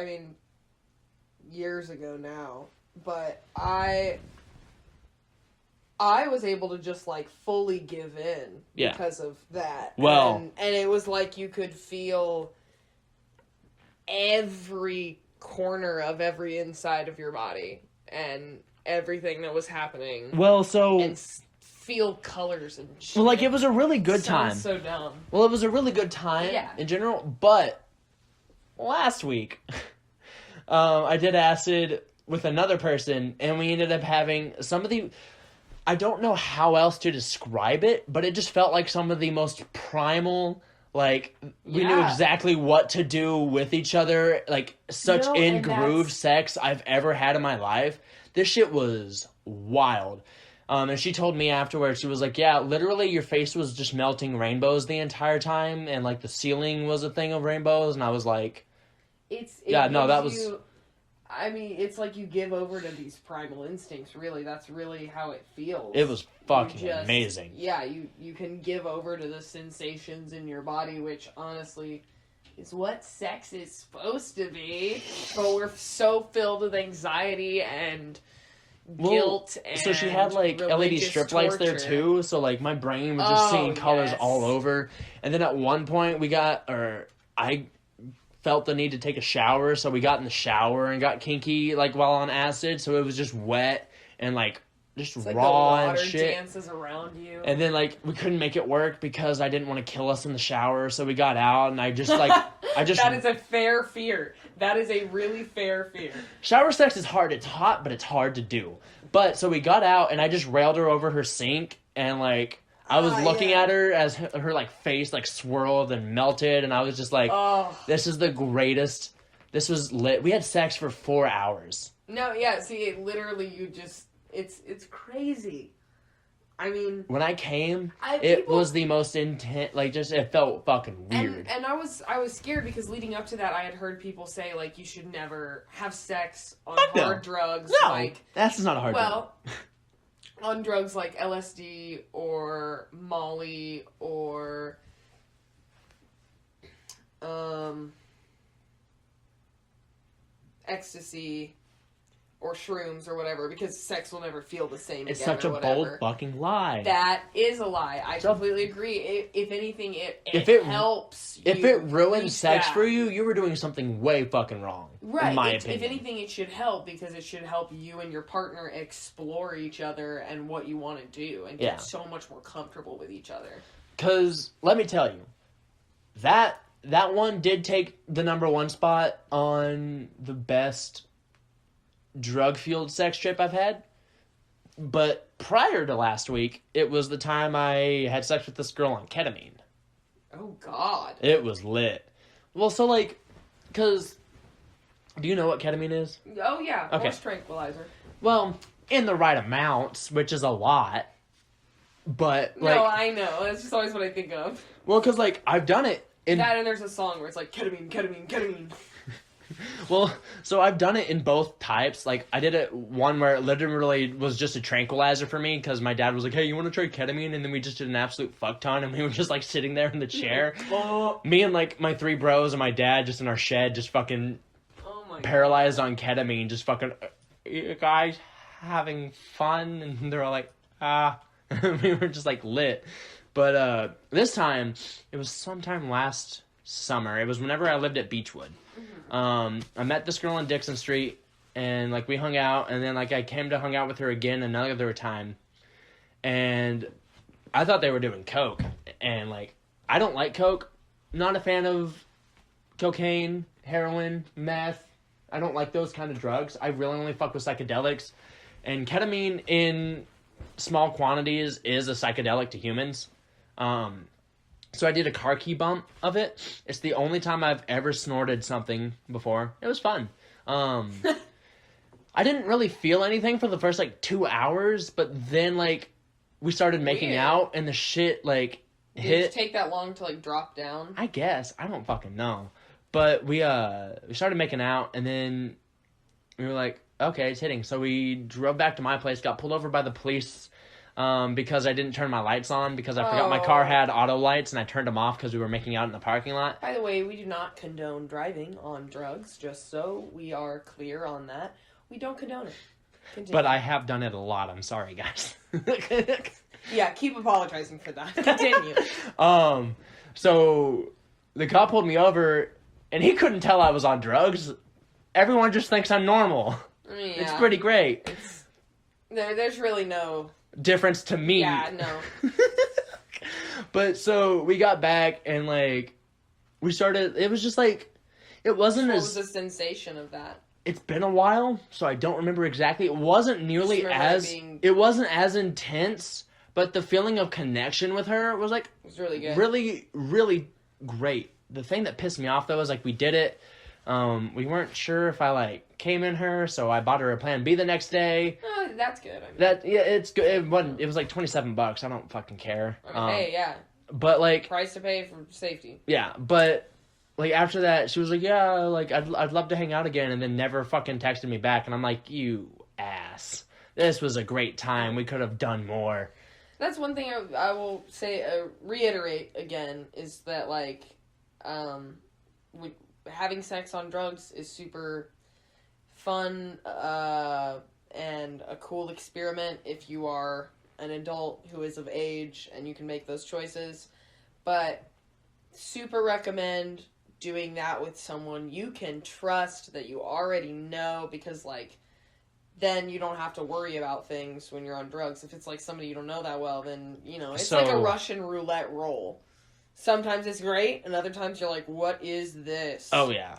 years ago now. But I was able to just, like, fully give in because of that. Well... And it was like you could feel every corner of every inside of your body and everything that was happening. Well, so... And feel colors and shit. Well, like, it was a really good time. Sounds so dumb. Well, it was a really good time in general, but last week, I did acid with another person, and we ended up having some of the... I don't know how else to describe it, but it just felt like some of the most primal... Like, we knew exactly what to do with each other. Like, such in-groove sex I've ever had in my life. This shit was wild. And she told me afterwards, she was like, yeah, literally your face was just melting rainbows the entire time. And, like, the ceiling was a thing of rainbows. And I was like... it's like you give over to these primal instincts, really. That's really how it feels. It was fucking amazing. Yeah, you can give over to the sensations in your body, which, honestly, is what sex is supposed to be. But we're so filled with anxiety and guilt and so she had, like, LED strip lights there, too. So, like, my brain was just seeing colors all over. And then at one point, I felt the need to take a shower, so we got in the shower and got kinky, like, while on acid, so it was just wet and, like, just it's raw like the and water shit. dances around you. And then, like, we couldn't make it work because I didn't want to kill us in the shower, so we got out, and I just... That is a fair fear. That is a really fair fear. Shower sex is hard. It's hot, but it's hard to do. But, so we got out, and I just railed her over her sink, and, like... I was looking at her as her, like, face, like, swirled and melted, and I was just like, this is the greatest. This was lit. We had sex for 4 hours. No, yeah, see, literally, you just, it's crazy. I mean... When I came, it was the most intense, like, just, it felt fucking weird. And I was scared because leading up to that, I had heard people say, like, you should never have sex on hard drugs. No, like, that's not a hard drug. On drugs like LSD or Molly or ecstasy or shrooms or whatever, because sex will never feel the same it's again. It's such a bold fucking lie. That is a lie. I completely agree. If anything, it helps. If it ruined sex for you, you were doing something way fucking wrong. Right. In my opinion. If anything, it should help because it should help you and your partner explore each other and what you want to do and get so much more comfortable with each other. Because, let me tell you, that one did take the #1 spot on the best drug-fueled sex trip I've had. But prior to last week, it was the time I had sex with this girl on ketamine. Oh, God. It was lit. Well, so, like, because... Do you know what ketamine is? Oh, yeah. Okay. Horse tranquilizer. Well, in the right amounts, which is a lot. But, like... No, I know. That's just always what I think of. Well, because, like, I've done it in... That and there's a song where it's like, ketamine, ketamine, ketamine. Well, so I've done it in both types. Like, I did it one where it literally was just a tranquilizer for me because my dad was like, hey, you want to try ketamine? And then we just did an absolute fuck ton and we were just, like, sitting there in the chair. Me and, like, my 3 bros and my dad just in our shed just fucking paralyzed on ketamine. Just fucking, you guys having fun? And they're all like, we were just, like, lit. But this time, it was sometime last summer. It was whenever I lived at Beechwood. I met this girl on Dixon Street, and, like, we hung out, and then, like, I came to hang out with her again another time, and I thought they were doing coke, and like I don't like coke. Not a fan of cocaine, heroin, meth. I don't like those kind of drugs. I really only fuck with psychedelics, and ketamine in small quantities is a psychedelic to humans. So I did a car key bump of it. It's the only time I've ever snorted something before. It was fun. I didn't really feel anything for the first, 2 hours, but then, we started making Weird. out, and the shit, hit. Did it take that long to, drop down? I guess. I don't fucking know. But we started making out, and then we were like, okay, it's hitting. So we drove back to my place, got pulled over by the police, because I didn't turn my lights on, because I forgot my car had auto lights, and I turned them off because we were making out in the parking lot. By the way, we do not condone driving on drugs, just so we are clear on that. We don't condone it. Continue. But I have done it a lot. I'm sorry, guys. Yeah, keep apologizing for that. Continue. So the cop pulled me over, and he couldn't tell I was on drugs. Everyone just thinks I'm normal. I mean, It's pretty great. There's really no difference to me. Yeah, no. But so we got back, and we started. It was just it wasn't What as. was the sensation of that? It's been a while, so I don't remember exactly. It wasn't nearly as. It wasn't as intense, but the feeling of connection with her was It was really good. really, really great. The thing that pissed me off though is we did it. We weren't sure if I came in her, so I bought her a Plan B the next day. Oh, that's good. I mean. It's good. It was $27. I don't fucking care. Hey, yeah. But price to pay for safety. Yeah, but after that, she was like, yeah, I'd love to hang out again, and then never fucking texted me back, and I'm like, you ass. This was a great time. We could have done more. That's one thing I will say, reiterate again, is that, having sex on drugs is super fun, and a cool experiment if you are an adult who is of age and you can make those choices. But super recommend doing that with someone you can trust, that you already know, because, then you don't have to worry about things when you're on drugs. If it's, somebody you don't know that well, then, it's like a Russian roulette roll. Sometimes it's great, and other times you're like, what is this? Oh, yeah.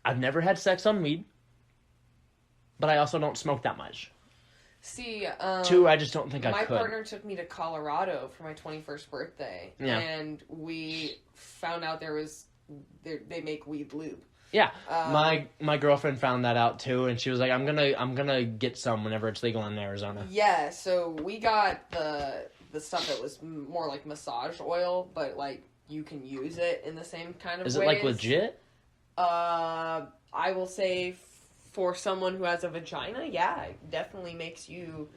I've never had sex on weed, but I also don't smoke that much. See, Two, I just don't think I could. My partner took me to Colorado for my 21st birthday, and we found out they make weed lube. Yeah, my girlfriend found that out too, and she was like, "I'm gonna get some whenever it's legal in Arizona." Yeah, so we got the stuff that was more like massage oil, but you can use it in the same kind of ways. Is it legit? I will say for someone who has a vagina, yeah, it definitely makes you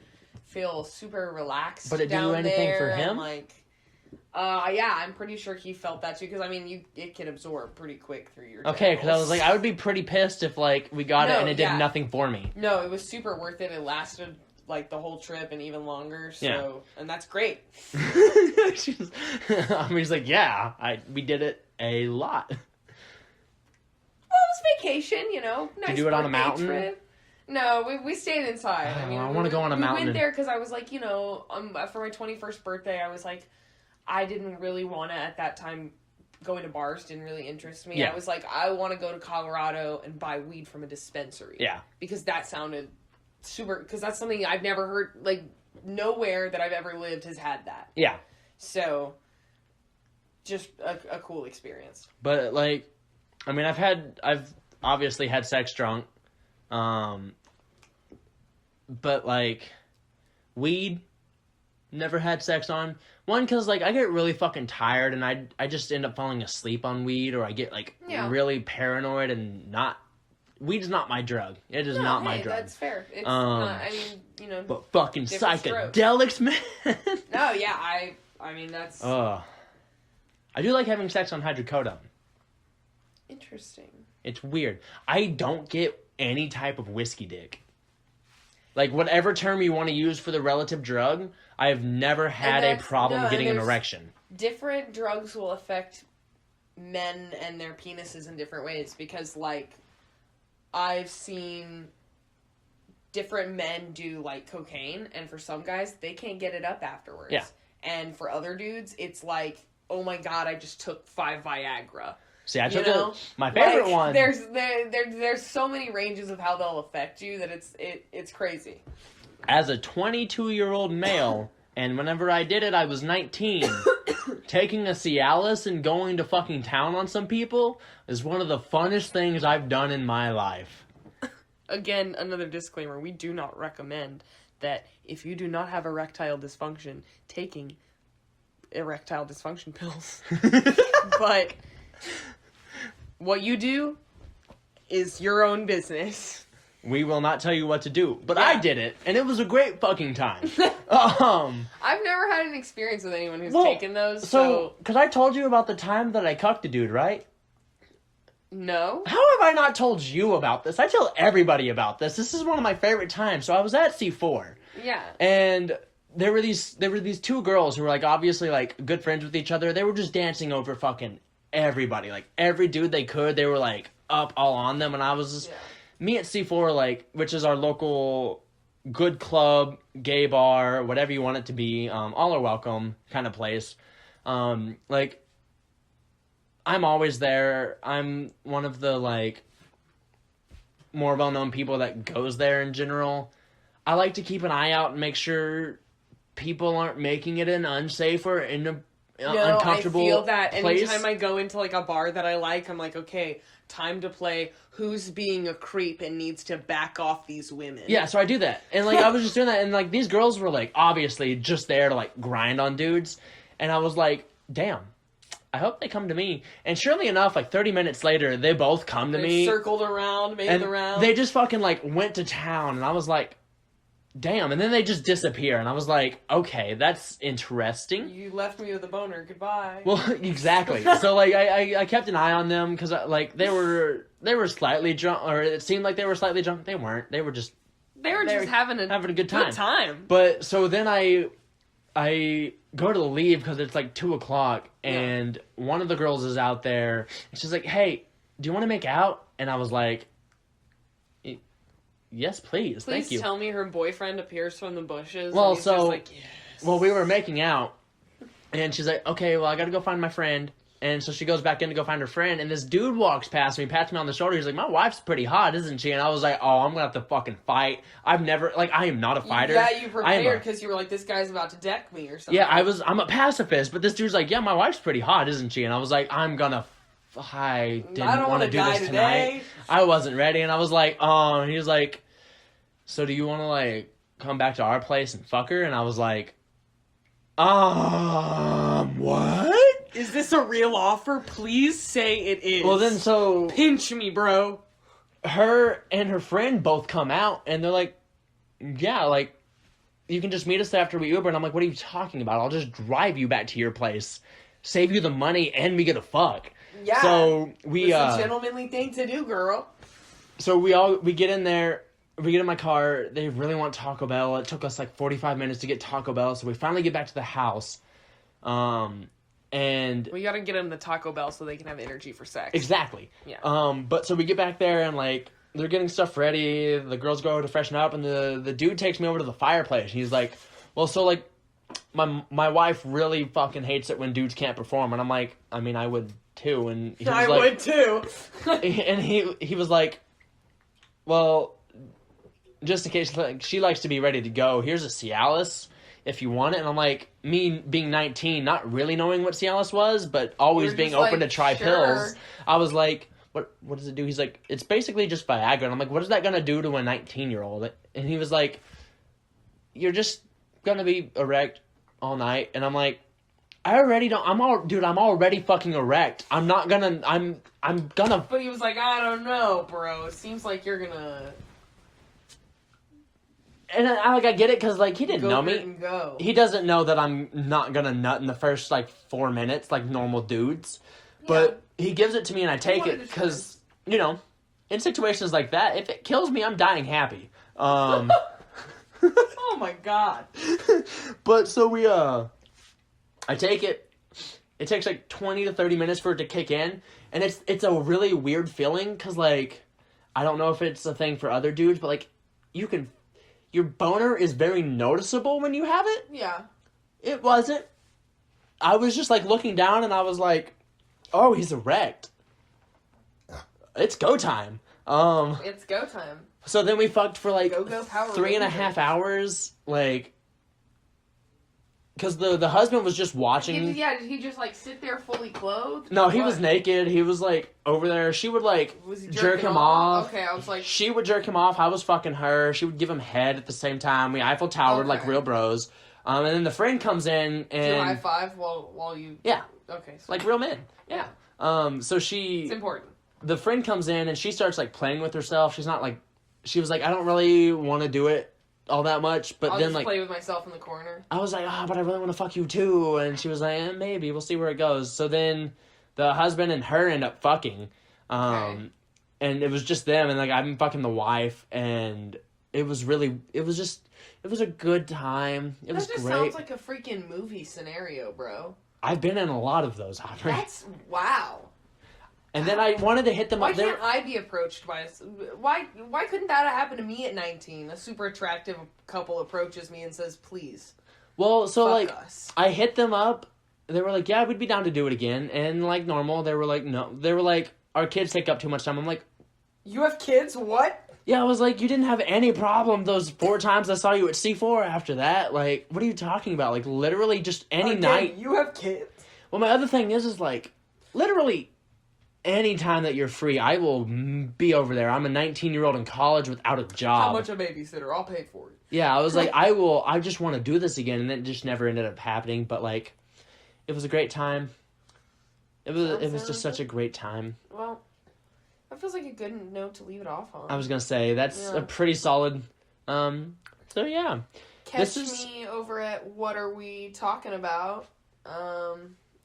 feel super relaxed. But it do anything for him? Yeah, I'm pretty sure he felt that too, because it can absorb pretty quick through your Okay, because I was I would be pretty pissed if we got it and it did nothing for me. No, it was super worth it. It lasted the whole trip and even longer. So, yeah. And that's great. He's like, yeah, we did it a lot. Well, it was vacation, nice. Did you do it on a mountain? Trip. No, we stayed inside. I want to go on a mountain. We went there because I was for my 21st birthday, I was I didn't really want to, at that time, going to bars didn't really interest me. Yeah. I was I want to go to Colorado and buy weed from a dispensary. Yeah. Because that sounded super, because that's something I've never heard, nowhere that I've ever lived has had that. Yeah. So, just a cool experience. But, I've obviously had sex drunk, but, weed, never had sex on. One, because, I get really fucking tired, and I just end up falling asleep on weed, or I get, really paranoid and not... Weed's not my drug. It is not my drug. That's fair. It's not, But fucking psychedelics, man! No, yeah, I mean, that's... I do like having sex on hydrocodone. Interesting. It's weird. I don't get any type of whiskey dick. Whatever term you want to use for the relative drug, I have never had a problem getting an erection. Different drugs will affect men and their penises in different ways, because, I've seen different men do, like, cocaine, and for some guys, they can't get it up afterwards. Yeah. And for other dudes, it's like, oh my god, I just took 5 Viagra. See, I took my favorite one. There's so many ranges of how they'll affect you that it's crazy. As a 22-year-old male, and whenever I did it, I was 19. Taking a Cialis and going to fucking town on some people is one of the funnest things I've done in my life. Again, another disclaimer, we do not recommend that if you do not have erectile dysfunction, taking erectile dysfunction pills. But what you do is your own business. We will not tell you what to do, but I did it, and it was a great fucking time. I've never had an experience with anyone who's taken those, so... Because I told you about the time that I cucked a dude, right? No. How have I not told you about this? I tell everybody about this. This is one of my favorite times. So I was at C4. Yeah. And there were these 2 girls who were, like, obviously, like, good friends with each other. They were just dancing over fucking everybody. Like, every dude they could, they were, like, up all on them. And I was just... Yeah. Me at C4, like, which is our local good club, gay bar, whatever you want it to be, all are welcome kind of place. Like, I'm always there. I'm one of the, like, more well-known people that goes there in general. I like to keep an eye out and make sure people aren't making it an unsafe or uncomfortable I feel that place. Anytime I go into, like, a bar that I like, I'm like, okay, time to play who's being a creep and needs to back off these women. Yeah, so I do that. And, like, I was just doing that, and, like, these girls were, like, obviously just there to, like, grind on dudes. And I was like, damn, I hope they come to me. And surely enough, like, 30 minutes later, they both come to me. Circled around, made the round. They just fucking, like, went to town, and I was like, damn. And then they just disappear, and I was like, okay, that's interesting. You left me with a boner, goodbye. Well, exactly. So, like, I kept an eye on them, because, like, they were slightly drunk, or it seemed like they were slightly drunk. They weren't. They were just having a good time. But, so then I go to leave, because it's, like, 2 o'clock, and one of the girls is out there, and she's like, hey, do you want to make out? And I was like, yes, please. Thank you. Please tell me her boyfriend appears from the bushes. Well, and he's just like, yes. Well, we were making out, and she's like, okay, well, I gotta go find my friend. And so she goes back in to go find her friend, and this dude walks past me, pats me on the shoulder. He's like, my wife's pretty hot, isn't she? And I was like, oh, I'm gonna have to fucking fight. I've never, like, I am not a fighter. Yeah, you prepared because you were like, this guy's about to deck me or something. Yeah, I'm a pacifist, but this dude's like, yeah, my wife's pretty hot, isn't she? And I was like, I didn't want to do this tonight. I wasn't ready, and I was like, oh, and he was like, so do you want to, like, come back to our place and fuck her? And I was like, what? Is this a real offer? Please say it is. Well, then, so... Pinch me, bro. Her and her friend both come out, and they're like, yeah, like, you can just meet us after we Uber. And I'm like, what are you talking about? I'll just drive you back to your place, save you the money, and we get a fuck. Yeah. So, we, it's a gentlemanly thing to do, girl. So, we get in there... We get in my car, they really want Taco Bell. It took us like 45 minutes to get Taco Bell, so we finally get back to the house. And... We gotta get them the Taco Bell so they can have energy for sex. Exactly. Yeah. But so we get back there and, like, they're getting stuff ready, the girls go to freshen up, and the dude takes me over to the fireplace. He's like, well, so, like, my wife really fucking hates it when dudes can't perform. And I'm like, I mean, I would too. And he was I like, would too. And he was like, well... just in case, like, she likes to be ready to go, here's a Cialis if you want it. And I'm like, me being 19, not really knowing what Cialis was, but always being open to try pills, I was like, what does it do? He's like, it's basically just Viagra. And I'm like, what is that gonna do to a 19-year-old? And he was like, you're just gonna be erect all night. And I'm like, I already don't. I'm already fucking erect. I'm gonna. But he was like, I don't know, bro. It seems like you're gonna. And I get it, because, like, he didn't know me. Go. He doesn't know that I'm not gonna nut in the first, like, 4 minutes, like normal dudes. Yeah. But he gives it to me, and I take it, because, you know, in situations like that, if it kills me, I'm dying happy. Oh my god. But, so I take it. It takes, like, 20 to 30 minutes for it to kick in. And it's a really weird feeling, because, like, I don't know if it's a thing for other dudes, but, like, you can your boner is very noticeable when you have it. Yeah. It wasn't. I was just, like, looking down, and I was like, oh, he's erect. It's go time. It's go time. So then we fucked for, like, Go Power 3.5 hours, like... Because the husband was just watching... Did he just, like, sit there fully clothed? No, he was naked. He was, like, over there. She would, like, was he jerk him off? off. Okay, I was like... She would jerk him off. I was fucking her. She would give him head at the same time. We Eiffel Towered like real bros. And then the friend comes in and... Do you high five while you... Yeah. Okay. So... Like real men. Yeah. So she... It's important. The friend comes in and she starts, like, playing with herself. She's not, like... She was like, I don't really want to do it all that much, but I'll then, just like... play with myself in the corner. I was like, but I really want to fuck you too. And she was like, maybe. We'll see where it goes. So then the husband and her end up fucking. And it was just them. And, like, I've been fucking the wife. And it was a good time. It was great. That just sounds like a freaking movie scenario, bro. I've been in a lot of those, Aubrey. Wow. And then I wanted to hit them up. Why can't I be approached by why couldn't that have happened to me at 19? A super attractive couple approaches me and says, please. Well, so, fuck like, us. I hit them up. They were like, yeah, we'd be down to do it again. And, like, normal, they were like, no. They were like, our kids take up too much time. I'm like... You have kids? What? Yeah, I was like, you didn't have any problem those 4 times I saw you at C4 after that. Like, what are you talking about? Like, literally just any night. You have kids? Well, my other thing is like, literally... Anytime that you're free, I will be over there. I'm a 19-year-old in college without a job. How much a babysitter? I'll pay for it. Yeah, I was like, I just want to do this again, and it just never ended up happening. But, like, it was a great time. It was just such a great time. Well, that feels like a good note to leave it off on. I was going to say, that's a pretty solid, so yeah. Catch me over at What Are We Talking About,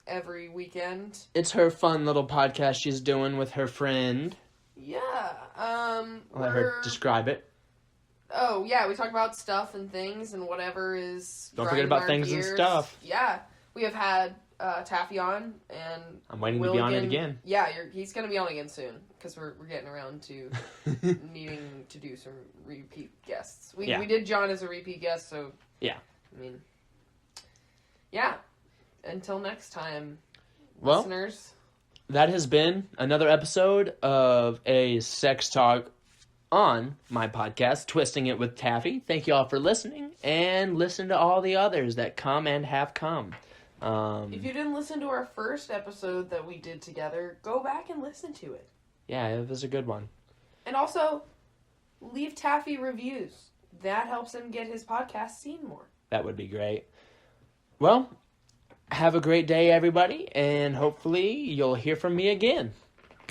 every weekend. It's her fun little podcast she's doing with her friend. Yeah. I'll let her describe it. Oh, yeah, we talk about stuff and things and whatever is... Don't forget about things and stuff. Yeah. We have had Taffy on, and... I'm waiting to be on it again. Yeah, he's going to be on again soon, because we're getting around to needing to do some repeat guests. We did John as a repeat guest, so... Yeah. I mean... Yeah. Until next time, listeners. That has been another episode of a Sex Talk on my podcast, Twisting It with Taffy. Thank you all for listening, and listen to all the others that come and have come. If you didn't listen to our first episode that we did together, go back and listen to it. Yeah, it was a good one. And also, leave Taffy reviews. That helps him get his podcast seen more. That would be great. Well... Have a great day, everybody, and hopefully you'll hear from me again.